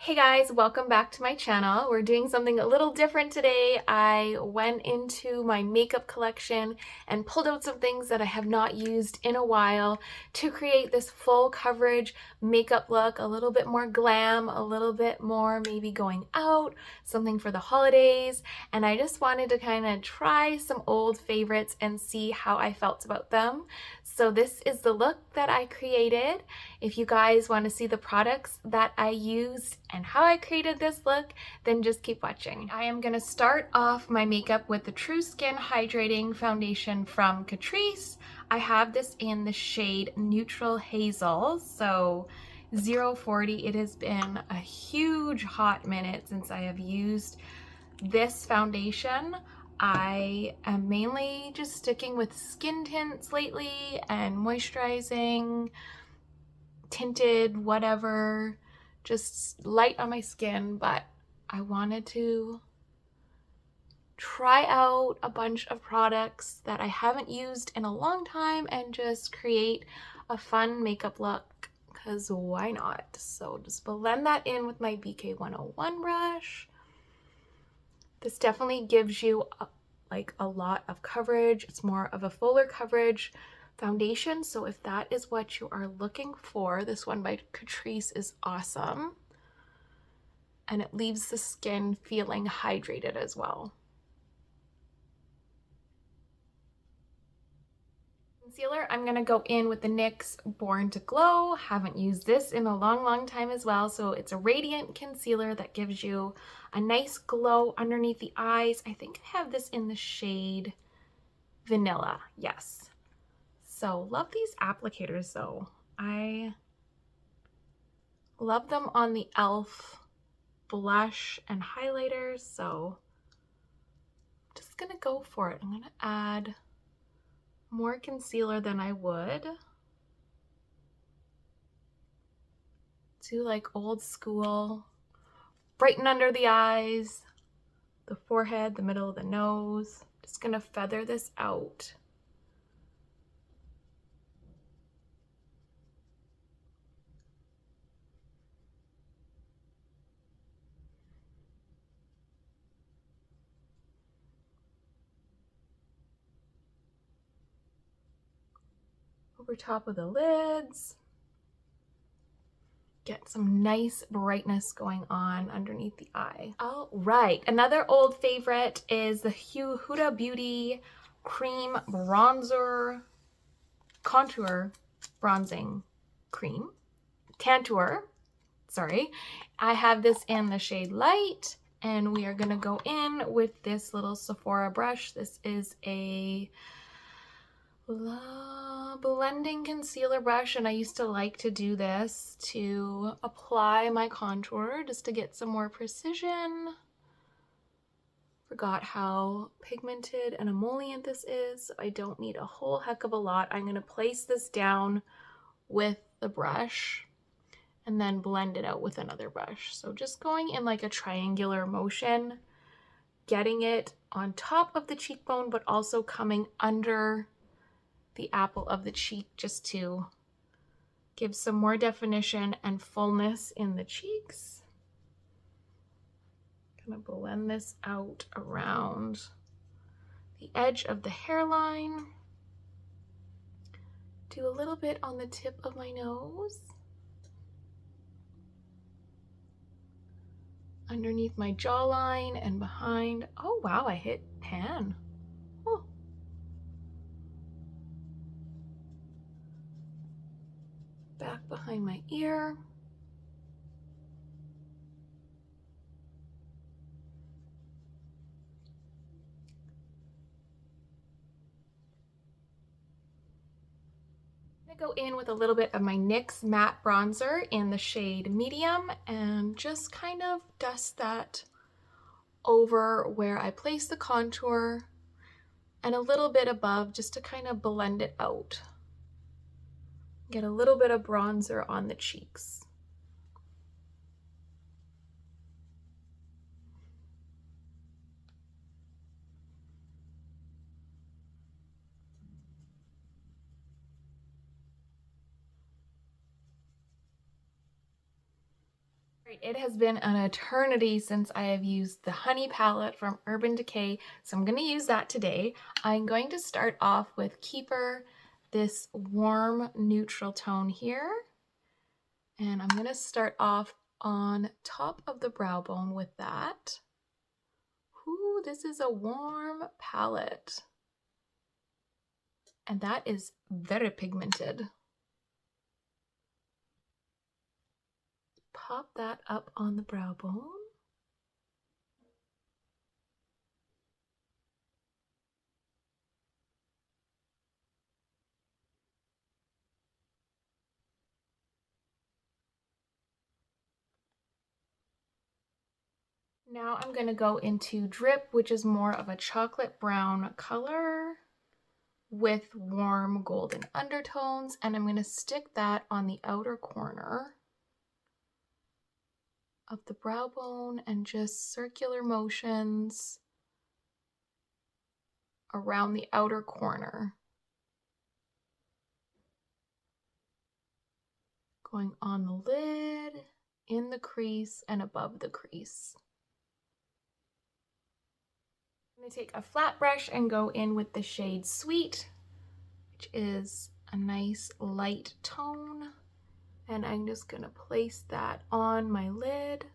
Hey guys, welcome back to my channel. We're doing something a little different today. I went into my makeup collection and pulled out some things that I have not used in a while to create this full coverage makeup look, a little bit more glam, a little bit more maybe going out, something for the holidays. And I just wanted to kind of try some old favorites and see how I felt about them. So this is the look that I created. If you guys want to see the products that I used and how I created this look, then just keep watching. I am going to start off my makeup with the True Skin Hydrating Foundation from Catrice. I have this in the shade Neutral Hazel, so 040. It has been a huge hot minute since I have used this foundation. I am mainly just sticking with skin tints lately and moisturizing, tinted, whatever, just light on my skin, but I wanted to try out a bunch of products that I haven't used in a long time and just create a fun makeup look, because why not? So just blend that in with my BK101 brush. This definitely gives you a lot of coverage. It's more of a fuller coverage foundation, so if that is what you are looking for, this one by Catrice is awesome. And it leaves the skin feeling hydrated as well. Concealer, I'm going to go in with the NYX Born to Glow. Haven't used this in a long time as well. So it's a radiant concealer that gives you a nice glow underneath the eyes. I think I have this in the shade Vanilla. Yes. So love these applicators though. I love them on the e.l.f. blush and highlighters. So I'm just going to go for it. I'm going to add more concealer than I would. Do like old school, brighten under the eyes, the forehead, the middle of the nose. Just gonna feather this out. Over top of the lids. Get some nice brightness going on underneath the eye. All right, another old favorite is the Huda Beauty Cream Bronzer Contour Bronzing Cream. Contour, sorry. I have this in the shade Light, and we are gonna go in with this little Sephora brush. This is a blending concealer brush, and I used to like to do this to apply my contour just to get some more precision. Forgot how pigmented and emollient this is, so I don't need a whole heck of a lot. I'm going to place this down with the brush and then blend it out with another brush. So just going in like a triangular motion, getting it on top of the cheekbone, but also coming under the apple of the cheek just to give some more definition and fullness in the cheeks. Gonna blend this out around the edge of the hairline. Do a little bit on the tip of my nose. Underneath my jawline and behind. Oh wow, I hit pan. Oh. Back behind my ear. I'm gonna go in with a little bit of my NYX matte bronzer in the shade Medium and just kind of dust that over where I place the contour and a little bit above just to kind of blend it out. Get a little bit of bronzer on the cheeks. It has been an eternity since I have used the Honey palette from Urban Decay, so I'm going to use that today. I'm going to start off with Keeper, this warm neutral tone here, and I'm going to start off on top of the brow bone with that. Ooh, this is a warm palette, and that is very pigmented. Pop that up on the brow bone. Now I'm going to go into Drip, which is more of a chocolate brown color with warm golden undertones, and I'm going to stick that on the outer corner of the brow bone and just circular motions around the outer corner. Going on the lid, in the crease, and above the crease. I'm going to take a flat brush and go in with the shade Sweet, which is a nice light tone. And I'm just going to place that on my lid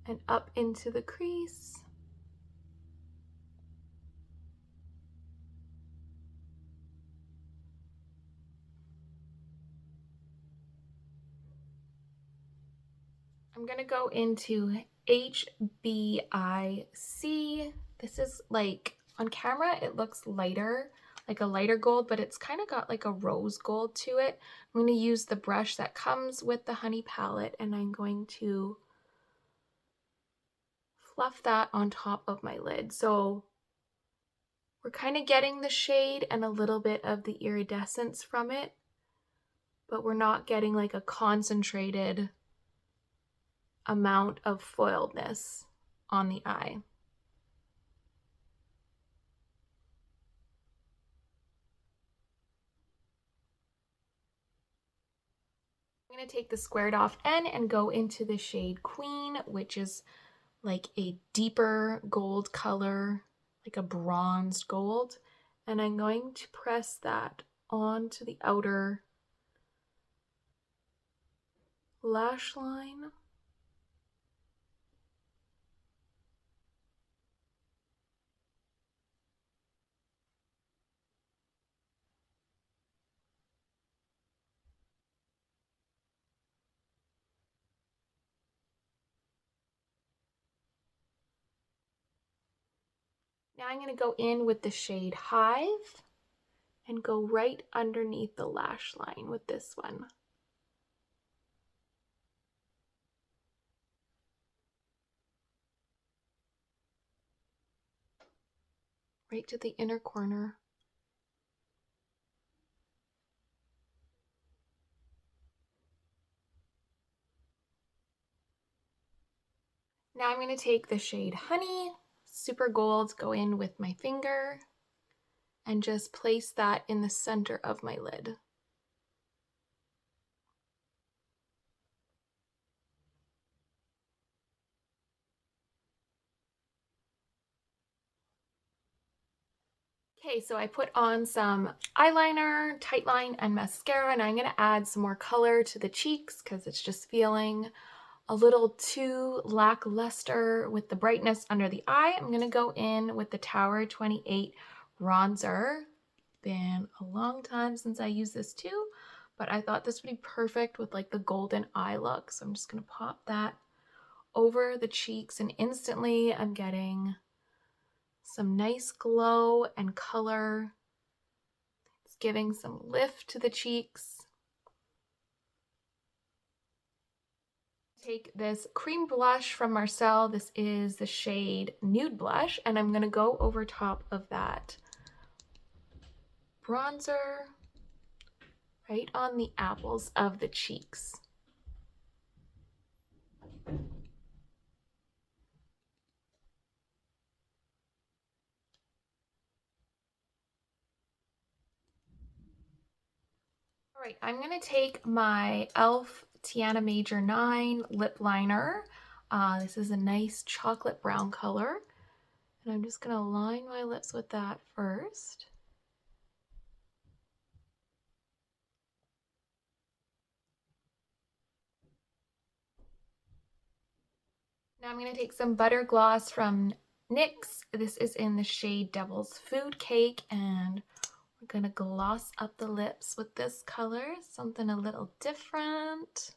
and up into the crease. I'm going to go into HBIC. This is like, on camera it looks lighter, like a lighter gold, but it's kind of got like a rose gold to it. I'm going to use the brush that comes with the Honey palette, and I'm going to fluff that on top of my lid. So we're kind of getting the shade and a little bit of the iridescence from it, but we're not getting like a concentrated amount of foiledness on the eye. I'm going to take the squared off N and go into the shade Queen, which is like a deeper gold color, like a bronzed gold. And I'm going to press that onto the outer lash line. Now I'm going to go in with the shade Hive and go right underneath the lash line with this one. Right to the inner corner. Now I'm going to take the shade Honey, super gold, go in with my finger and just place that in the center of my lid. Okay, so I put on some eyeliner, Tightline, and mascara, and I'm going to add some more color to the cheeks because it's just feeling a little too lackluster with the brightness under the eye. I'm going to go in with the Tower 28 bronzer. Been a long time since I used this too, but I thought this would be perfect with like the golden eye look. So I'm just going to pop that over the cheeks, and instantly I'm getting some nice glow and color. It's giving some lift to the cheeks. Take this cream blush from Marcel. This is the shade Nude Blush, and I'm going to go over top of that bronzer right on the apples of the cheeks. right, I'm gonna take my e.l.f. Tiana Major 9 lip liner. This is a nice chocolate brown color. And I'm just gonna line my lips with that first. Now I'm gonna take some butter gloss from NYX. This is in the shade Devil's Food Cake, and we're gonna gloss up the lips with this color, something a little different.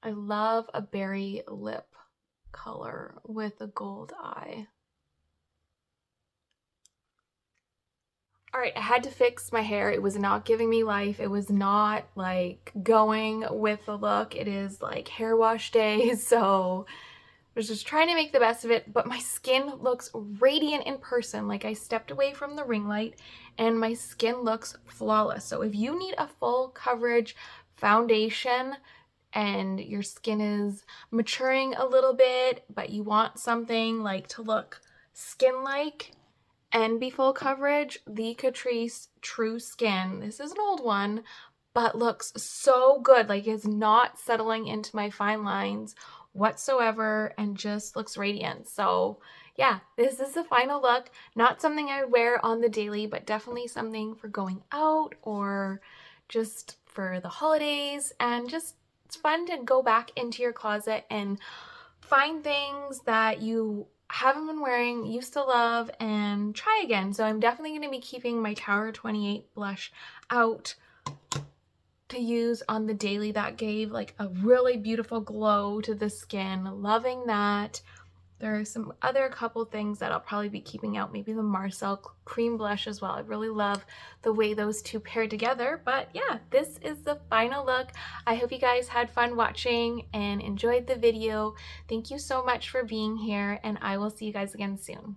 I love a berry lip color with a gold eye. All right, I had to fix my hair. It was not giving me life. It was not like going with the look. It is like hair wash day, so I was just trying to make the best of it, but my skin looks radiant in person. Like I stepped away from the ring light and my skin looks flawless. So if you need a full coverage foundation and your skin is maturing a little bit, but you want something like to look skin-like and be full coverage, the Catrice True Skin. This is an old one, but looks so good. Like it's not settling into my fine lines whatsoever and just looks radiant. So yeah, this is the final look. Not something I would wear on the daily, but definitely something for going out or just for the holidays, and just it's fun to go back into your closet and find things that you haven't been wearing, used to love, and try again. So I'm definitely going to be keeping my Tower 28 blush out to use on the daily. That gave like a really beautiful glow to the skin. Loving that. There are some other couple things that I'll probably be keeping out, maybe the Marcel cream blush as well. I really love the way those two pair together. But yeah, this is the final look. I hope you guys had fun watching and enjoyed the video. Thank you so much for being here, and I will see you guys again soon.